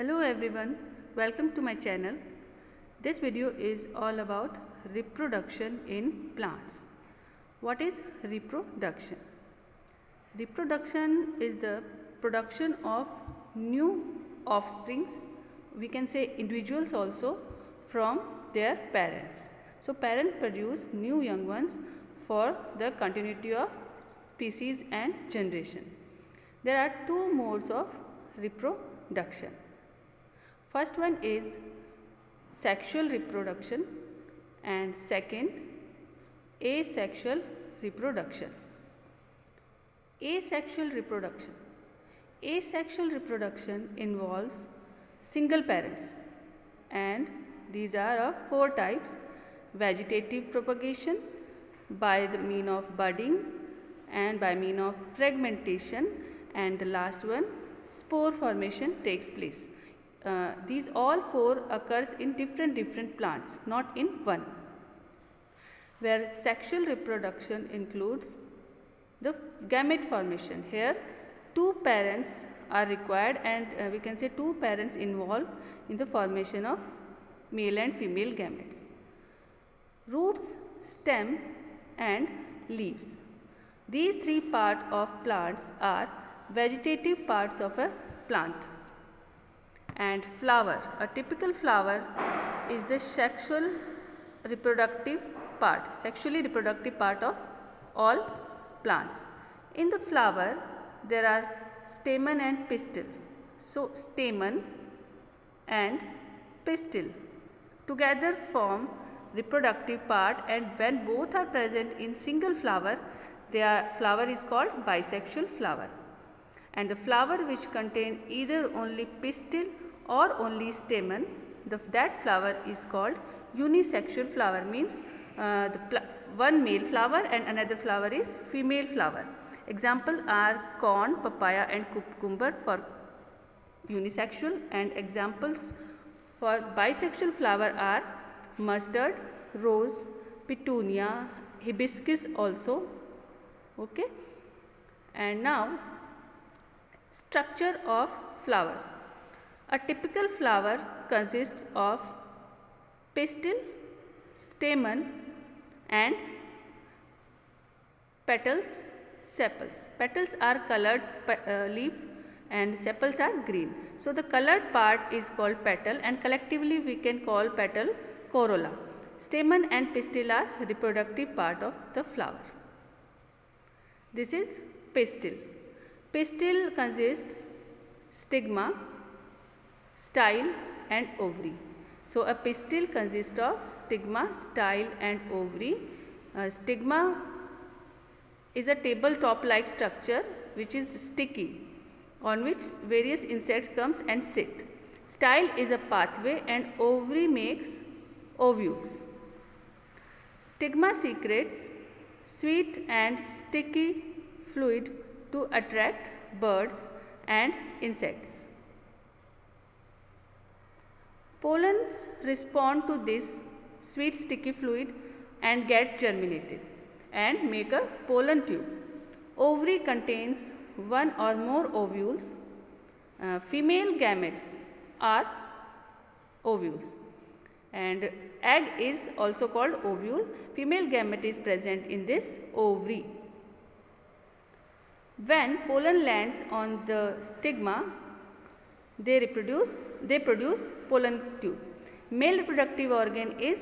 Hello everyone, welcome to my channel. This video is all about reproduction in plants. What is reproduction? Reproduction is the production of new offsprings, we can say individuals also, from their parents. So parents produce new young ones for the continuity of species and generation. There are two modes of reproduction. First one is sexual reproduction and second asexual reproduction. Asexual reproduction. Asexual reproduction involves single parents and these are of four types: vegetative propagation, by the mean of budding and by mean of fragmentation, and the last one, spore formation takes place. These all four occurs in different plants, not in one. Where sexual reproduction includes the gamete formation. Here two parents are required and we can say two parents involved in the formation of male and female gametes. Roots, stem and leaves. These three parts of plants are vegetative parts of a plant. And flower, a typical flower is the sexually reproductive part of all plants. In the flower there are stamen and pistil. So stamen and pistil together form reproductive part, and when both are present in single flower, their flower is called bisexual flower. And the flower which contain either only pistil or only stamen, that flower is called unisexual flower, means one male flower and another flower is female flower. Example are corn, papaya and cucumber for unisexual, and examples for bisexual flower are mustard, rose, petunia, hibiscus also. Okay. And now structure of flower. A typical flower consists of pistil, stamen and petals, sepals. Petals are colored leaf and sepals are green. So the colored part is called petal and collectively we can call petal corolla. Stamen and pistil are reproductive part of the flower. This is pistil. Pistil consists stigma, style and ovary. So a pistil consists of stigma, style and ovary. Stigma is a tabletop like structure which is sticky, on which various insects comes and sit. Style is a pathway and ovary makes ovules. Stigma secretes sweet and sticky fluid to attract birds and insects. Pollens respond to this sweet sticky fluid and get germinated and make a pollen tube. Ovary contains one or more ovules. Female gametes are ovules, and egg is also called ovule. Female gamete is present in this ovary. When pollen lands on the stigma, they produce pollen tube. Male reproductive organ is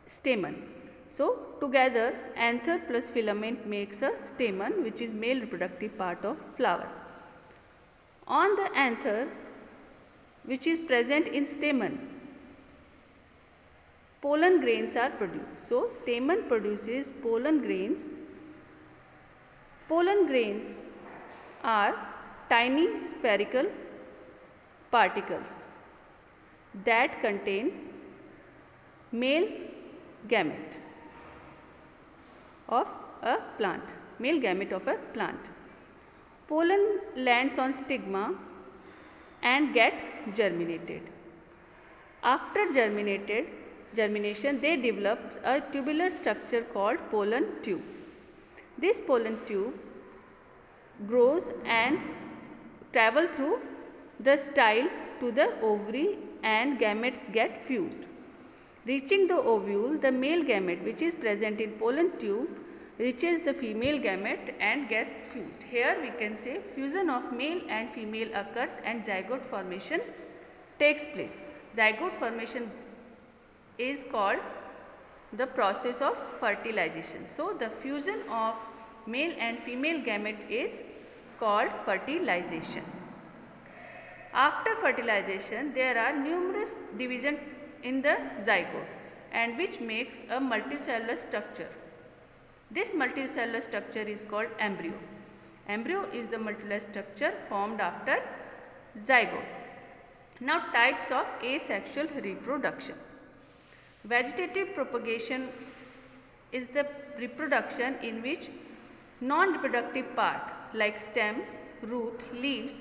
stamen. So together anther plus filament makes a stamen, which is male reproductive part of flower. On the anther, which is present in stamen, pollen grains are produced. So stamen produces pollen grains. Pollen grains are tiny spherical particles that contain male gamete of a plant. Male gamete of a plant. Pollen lands on stigma and get germinated. After germination, they develop a tubular structure called pollen tube. This pollen tube grows and travel through the style to the ovary and gametes get fused. Reaching the ovule, the male gamete which is present in pollen tube reaches the female gamete and gets fused. Here we can say fusion of male and female occurs and zygote formation takes place. Zygote formation is called the process of fertilization. So, the fusion of male and female gamete is called fertilization. After fertilization, there are numerous divisions in the zygote and which makes a multicellular structure. This multicellular structure is called embryo. Embryo is the multicellular structure formed after zygote. Now, types of asexual reproduction. Vegetative propagation is the reproduction in which non-reproductive part like stem, root, leaves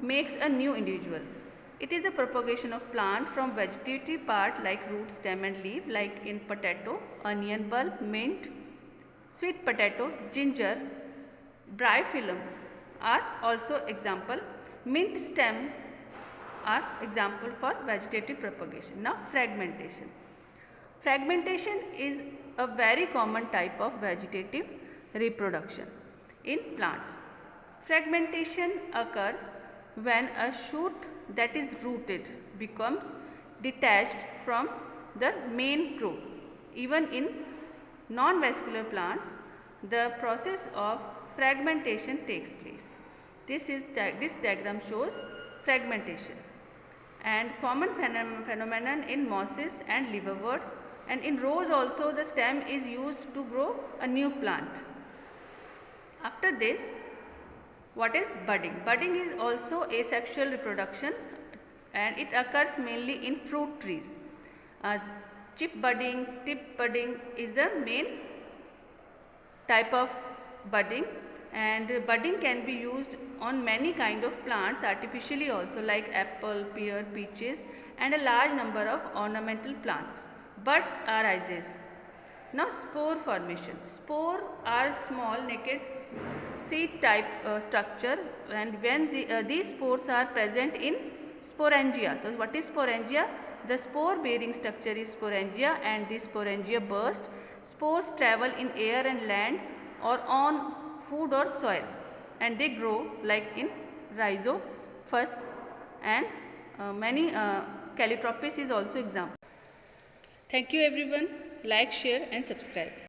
makes a new individual. It is the propagation of plant from vegetative part like root, stem and leaf like in potato, onion bulb, mint, sweet potato, ginger, bryophyllum are also example. Mint stem are example for vegetative propagation. Now, fragmentation. Fragmentation is a very common type of vegetative reproduction in plants. Fragmentation occurs when a shoot that is rooted becomes detached from the main growth. Even in non-vascular plants, the process of fragmentation takes place. This diagram shows fragmentation and common phenomenon in mosses and liverworts, and in rose also the stem is used to grow a new plant. After this, what is budding? Budding is also asexual reproduction and it occurs mainly in fruit trees. Chip budding, tip budding is the main type of budding, and budding can be used on many kind of plants artificially also like apple, pear, peaches and a large number of ornamental plants. Buds are rhizaceae. Now, spore formation. Spore are small naked seed type structure, and when these spores are present in sporangia. So, what is sporangia? The spore bearing structure is sporangia, and this sporangia burst. Spores travel in air and land or on food or soil, and they grow like in rhizopus, and many Calotropis is also example. Thank you everyone. Like, share and subscribe.